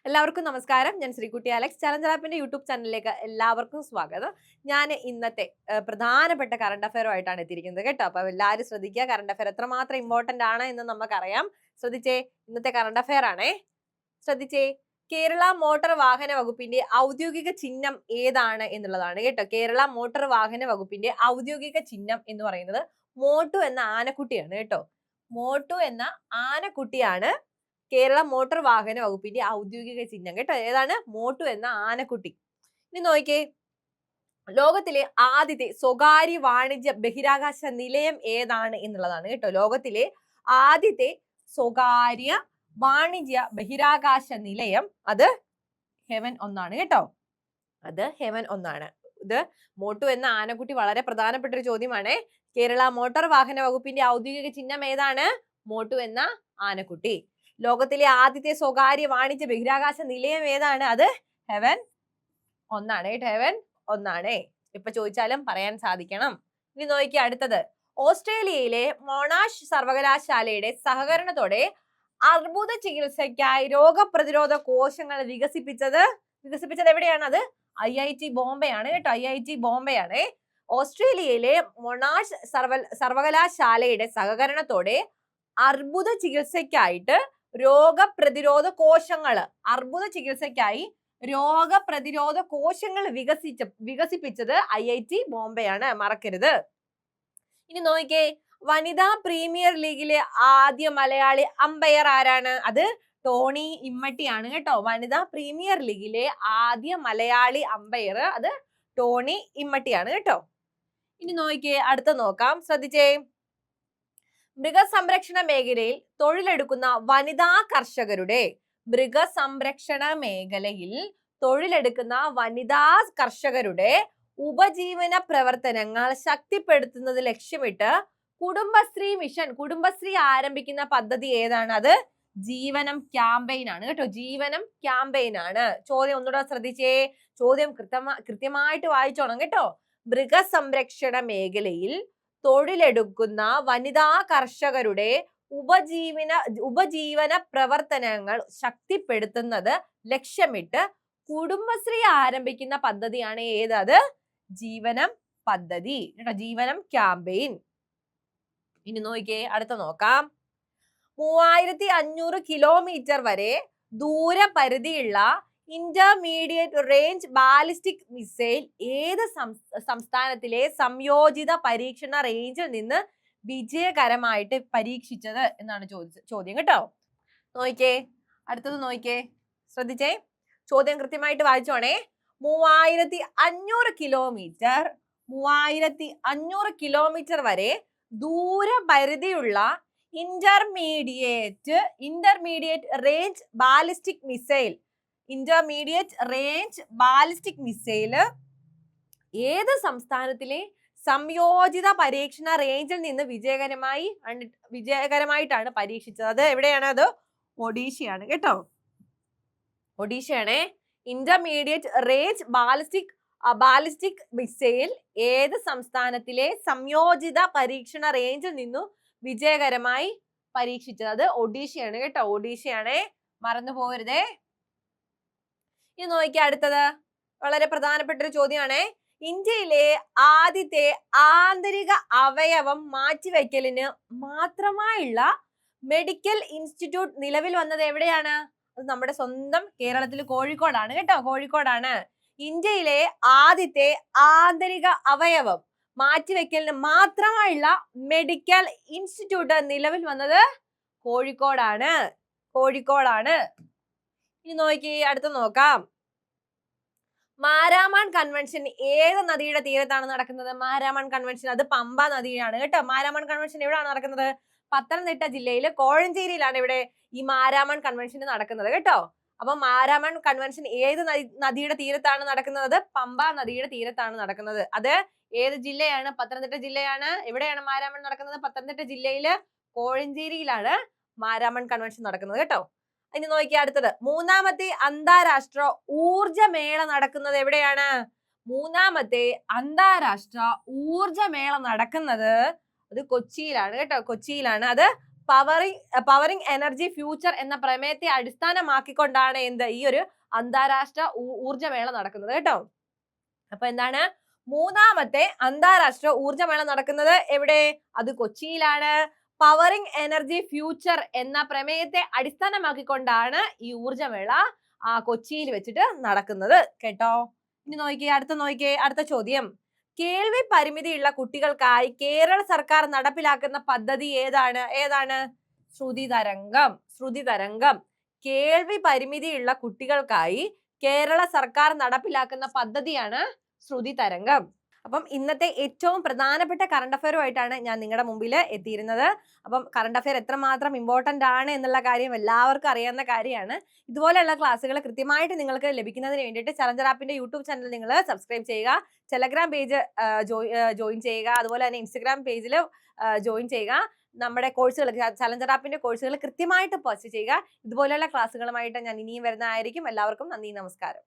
എല്ലാവർക്കും നമസ്കാരം. ഞാൻ ശ്രീകുട്ടി അലക്സ്. ചലഞ്ചർ ആപ്പിന്റെ യൂട്യൂബ് ചാനലിലേക്ക് എല്ലാവർക്കും സ്വാഗതം. ഞാൻ ഇന്നത്തെ പ്രധാനപ്പെട്ട കറണ്ട് അഫയറുമായിട്ടാണ് എത്തിയിരിക്കുന്നത് കേട്ടോ. അപ്പൊ എല്ലാവരും ശ്രദ്ധിക്കുക. കറണ്ട് അഫയർ എത്രമാത്രം ഇമ്പോർട്ടന്റ് ആണ് എന്ന് നമുക്കറിയാം. ശ്രദ്ധിച്ചേ, ഇന്നത്തെ കറണ്ട് അഫയർ ആണേ. ശ്രദ്ധിച്ചേ, കേരള മോട്ടോർ വാഹന വകുപ്പിന്റെ ഔദ്യോഗിക ചിഹ്നം ഏതാണ് എന്നുള്ളതാണ് കേട്ടോ. കേരള മോട്ടോർ വാഹന വകുപ്പിന്റെ ഔദ്യോഗിക ചിഹ്നം എന്ന് പറയുന്നത് മോട്ടു എന്ന ആനക്കുട്ടിയാണ് കേട്ടോ. മോട്ടു എന്ന ആനക്കുട്ടിയാണ് കേരള മോട്ടോർ വാഹന വകുപ്പിന്റെ ഔദ്യോഗിക ചിഹ്നം കേട്ടോ. ഏതാണ്? മോട്ടു എന്ന ആനക്കുട്ടി. ഇനി നോക്കിയേ, ലോകത്തിലെ ആദ്യത്തെ സ്വകാര്യ വാണിജ്യ ബഹിരാകാശ നിലയം ഏതാണ് എന്നുള്ളതാണ് കേട്ടോ. ലോകത്തിലെ ആദ്യത്തെ സ്വകാര്യ വാണിജ്യ ബഹിരാകാശ നിലയം അത് ഹെവൻ 1 കേട്ടോ. അത് ഹെവൻ 1. ഇത് മോട്ടു എന്ന ആനക്കുട്ടി വളരെ പ്രധാനപ്പെട്ട ഒരു ചോദ്യമാണ്. കേരള മോട്ടോർ വാഹന വകുപ്പിന്റെ ഔദ്യോഗിക ചിഹ്നം ഏതാണ്? മോട്ടു എന്ന ആനക്കുട്ടി. ലോകത്തിലെ ആദ്യത്തെ സ്വകാര്യ വാണിജ്യ ബഹിരാകാശ നിലയം ഏതാണ്? അത് ഹെവൻ 1 കേട്ടോ. ഹെവൻ 1. ഇപ്പൊ ചോദിച്ചാലും പറയാൻ സാധിക്കണം. ഇനി നോക്കി അടുത്തത്, ഓസ്ട്രേലിയയിലെ മൊണാഷ് സർവകലാശാലയുടെ സഹകരണത്തോടെ അർബുദ ചികിത്സയ്ക്കായി രോഗപ്രതിരോധ കോശങ്ങൾ വികസിപ്പിച്ചത് എവിടെയാണ്? അത് IIT ബോംബെ ആണ് കേട്ടോ. IIT ബോംബെ ആണ്. ഓസ്ട്രേലിയയിലെ മൊണാഷ് സർവകലാശാലയുടെ സഹകരണത്തോടെ അർബുദ ചികിത്സയ്ക്കായിട്ട് രോഗപ്രതിരോധ കോശങ്ങൾ വികസിപ്പിച്ചത് IIT ബോംബെ ആണ്, മറക്കരുത്. ഇനി നോക്കിക്കേ, വനിതാ പ്രീമിയർ ലീഗിലെ ആദ്യ മലയാളി അമ്പയർ ആരാണ്? അത് ടോണി ഇമ്മട്ടിയാണ് കേട്ടോ. വനിതാ പ്രീമിയർ ലീഗിലെ ആദ്യ മലയാളി അമ്പയർ അത് ടോണി ഇമ്മട്ടിയാണ് കേട്ടോ. ഇനി നോക്കിക്കേ, അടുത്ത നോക്കാം. ശ്രദ്ധിച്ചേ, മൃഗസംരക്ഷണ മേഖലയിൽ തൊഴിലെടുക്കുന്ന വനിതാ കർഷകരുടെ ഉപജീവന പ്രവർത്തനങ്ങൾ ശക്തിപ്പെടുത്തുന്നത് ലക്ഷ്യമിട്ട് കുടുംബശ്രീ ആരംഭിക്കുന്ന പദ്ധതി ഏതാണ്? അത് ജീവനം ക്യാമ്പയിൻ ആണ് കേട്ടോ. ജീവനം ക്യാമ്പയിൻ ആണ്. ചോദ്യം ഒന്നുകൂടെ ശ്രദ്ധിച്ചേ. ചോദ്യം കൃത്യമായിട്ട് വായിച്ചോണം കേട്ടോ. മൃഗസംരക്ഷണ മേഖലയിൽ തൊഴിലെടുക്കുന്ന വനിതാ കർഷകരുടെ ഉപജീവന പ്രവർത്തനങ്ങൾ ശക്തിപ്പെടുത്തുന്നത് ലക്ഷ്യമിട്ട് കുടുംബശ്രീ ആരംഭിക്കുന്ന പദ്ധതിയാണ് ഏത്? അത് ജീവനം പദ്ധതി കേട്ടോ. ജീവനം ക്യാമ്പയിൻ. ഇനി നോക്കിയേ, അടുത്ത നോക്കാം. 3500 കിലോമീറ്റർ വരെ ദൂരപരിധിയുള്ള ഇന്റർമീഡിയറ്റ് റേഞ്ച് ബാലിസ്റ്റിക് മിസൈൽ ഏത് സംസ്ഥാനത്തിലെ സംയോജിത പരീക്ഷണ റേഞ്ചിൽ നിന്ന് വിജയകരമായിട്ട് പരീക്ഷിച്ചത് എന്നാണ് ചോദ്യം കേട്ടോ. നോക്കിക്കേ, അടുത്തത് നോക്കിക്കേ, ശ്രദ്ധിച്ചേ. ചോദ്യം കൃത്യമായിട്ട് വായിച്ചോണേ. 3500 കിലോമീറ്റർ വരെ ദൂരപരിധിയുള്ള ഇന്റർമീഡിയറ്റ് റേഞ്ച് ബാലിസ്റ്റിക് മിസൈൽ ഏത് സംസ്ഥാനത്തിലെ സംയോജിത പരീക്ഷണ റേഞ്ചിൽ നിന്ന് വിജയകരമായിട്ടാണ് പരീക്ഷിച്ചത്? അത് എവിടെയാണ്? അത് ഒഡീഷയാണ് കേട്ടോ. ഒഡീഷയാണ്. ഇന്റർമീഡിയറ്റ് റേഞ്ച് ബാലിസ്റ്റിക് മിസൈൽ ഏത് സംസ്ഥാനത്തിലെ സംയോജിത പരീക്ഷണ റേഞ്ചിൽ നിന്നു വിജയകരമായി പരീക്ഷിച്ചത്? അത് ഒഡീഷയാണ് കേട്ടോ. ഒഡീഷയാണ്, മറന്നു പോകരുതേ. ഇനി നോക്കിയാൽ അടുത്തത് വളരെ പ്രധാനപ്പെട്ട ഒരു ചോദ്യമാണ്. ഇന്ത്യയിലെ ആദ്യത്തെ ആന്തരിക അവയവം മാറ്റിവെക്കലിന് മാത്രമായുള്ള മെഡിക്കൽ ഇൻസ്റ്റിറ്റ്യൂട്ട് നിലവിൽ വന്നത് എവിടെയാണ്? അത് നമ്മുടെ സ്വന്തം കേരളത്തിൽ കോഴിക്കോടാണ് കേട്ടോ. കോഴിക്കോടാണ്. ഇന്ത്യയിലെ ആദ്യത്തെ ആന്തരിക അവയവം മാറ്റിവെക്കലിന് മാത്രമായുള്ള മെഡിക്കൽ ഇൻസ്റ്റിറ്റ്യൂട്ട് നിലവിൽ വന്നത് കോഴിക്കോടാണ്. ഇനി നോക്കി അടുത്ത നോക്കാം. മാരാമൺ കൺവെൻഷൻ ഏത് നദിയുടെ തീരത്താണ് നടക്കുന്നത്? മാരാമൺ കൺവെൻഷൻ അത് പമ്പ നദിയാണ് കേട്ടോ. മാരാമൺ കൺവെൻഷൻ എവിടെയാണ് നടക്കുന്നത്? പത്തനംതിട്ട ജില്ലയിലെ കോഴഞ്ചേരിയിലാണ് ഇവിടെ ഈ മാരാമൺ കൺവെൻഷൻ നടക്കുന്നത് കേട്ടോ. അപ്പൊ മാരാമൺ കൺവെൻഷൻ ഏത് നദിയുടെ തീരത്താണ് നടക്കുന്നത്? പമ്പ നദിയുടെ തീരത്താണ് നടക്കുന്നത്. അത് ഏത് ജില്ലയാണ്? പത്തനംതിട്ട ജില്ലയാണ്. എവിടെയാണ് മാരാമൺ നടക്കുന്നത്? പത്തനംതിട്ട ജില്ലയില് കോഴഞ്ചേരിയിലാണ് മാരാമൺ കൺവെൻഷൻ നടക്കുന്നത് കേട്ടോ. ഇനി നോക്കിയാൽ അടുത്തത്, മൂന്നാമത്തെ അന്താരാഷ്ട്ര ഊർജമേള നടക്കുന്നത് എവിടെയാണ്? മൂന്നാമത്തെ അന്താരാഷ്ട്ര ഊർജമേള നടക്കുന്നത് അത് കൊച്ചിയിലാണ് കേട്ടോ. കൊച്ചിയിലാണ്. അത് പവറിംഗ് എനർജി ഫ്യൂച്ചർ എന്ന പ്രമേയത്തെ അടിസ്ഥാനമാക്കിക്കൊണ്ടാണ് ഈ ഒരു അന്താരാഷ്ട്ര ഊർജ്ജമേള നടക്കുന്നത് കേട്ടോ. അപ്പൊ എന്താണ് മൂന്നാമത്തെ അന്താരാഷ്ട്ര ഊർജ്ജമേള നടക്കുന്നത് എവിടെ? അത് കൊച്ചിയിലാണ്. പവറിംഗ് എനർജി ഫ്യൂച്ചർ എന്ന പ്രമേയത്തെ അടിസ്ഥാനമാക്കിക്കൊണ്ടാണ് ഈ ഊർജ്ജമേള കൊച്ചിയിൽ വെച്ചിട്ട് നടക്കുന്നത് കേട്ടോ. ഇനി നോക്കിയേ അടുത്ത ചോദ്യം. കേൾവി പരിമിതിയുള്ള കുട്ടികൾക്കായി കേരള സർക്കാർ നടപ്പിലാക്കുന്ന പദ്ധതി ഏതാണ്? ശ്രുതിതരംഗം. കേൾവി പരിമിതിയുള്ള കുട്ടികൾക്കായി കേരള സർക്കാർ നടപ്പിലാക്കുന്ന പദ്ധതിയാണ് ശ്രുതിതരംഗം. അപ്പം ഇന്നത്തെ ഏറ്റവും പ്രധാനപ്പെട്ട കറണ്ട് അഫയറുമായിട്ടാണ് ഞാൻ നിങ്ങളുടെ മുമ്പിൽ എത്തിയിരുന്നത്. അപ്പം കറണ്ട് അഫയർ എത്രമാത്രം ഇമ്പോർട്ടന്റ് ആണ് എന്നുള്ള കാര്യം എല്ലാവർക്കും അറിയാവുന്ന കാര്യമാണ്. ഇതുപോലെയുള്ള ക്ലാസ്സുകൾ കൃത്യമായിട്ട് നിങ്ങൾക്ക് ലഭിക്കുന്നതിന് വേണ്ടിയിട്ട് ചലഞ്ചർ ആപ്പിന്റെ യൂട്യൂബ് ചാനൽ നിങ്ങൾ സബ്സ്ക്രൈബ് ചെയ്യുക, ടെലഗ്രാം പേജ് ജോയിൻ ചെയ്യുക, അതുപോലെ തന്നെ ഇൻസ്റ്റഗ്രാം പേജിൽ ജോയിൻ ചെയ്യുക. നമ്മുടെ കോഴ്സുകൾ, ചലഞ്ചർ ആപ്പിന്റെ കോഴ്സുകൾ കൃത്യമായിട്ട് പർച്ചേസ് ചെയ്യുക. ഇതുപോലെയുള്ള ക്ലാസ്സുകളുമായിട്ട് ഞാൻ ഇനിയും വരുന്നതായിരിക്കും. എല്ലാവർക്കും നന്ദി, നമസ്കാരം.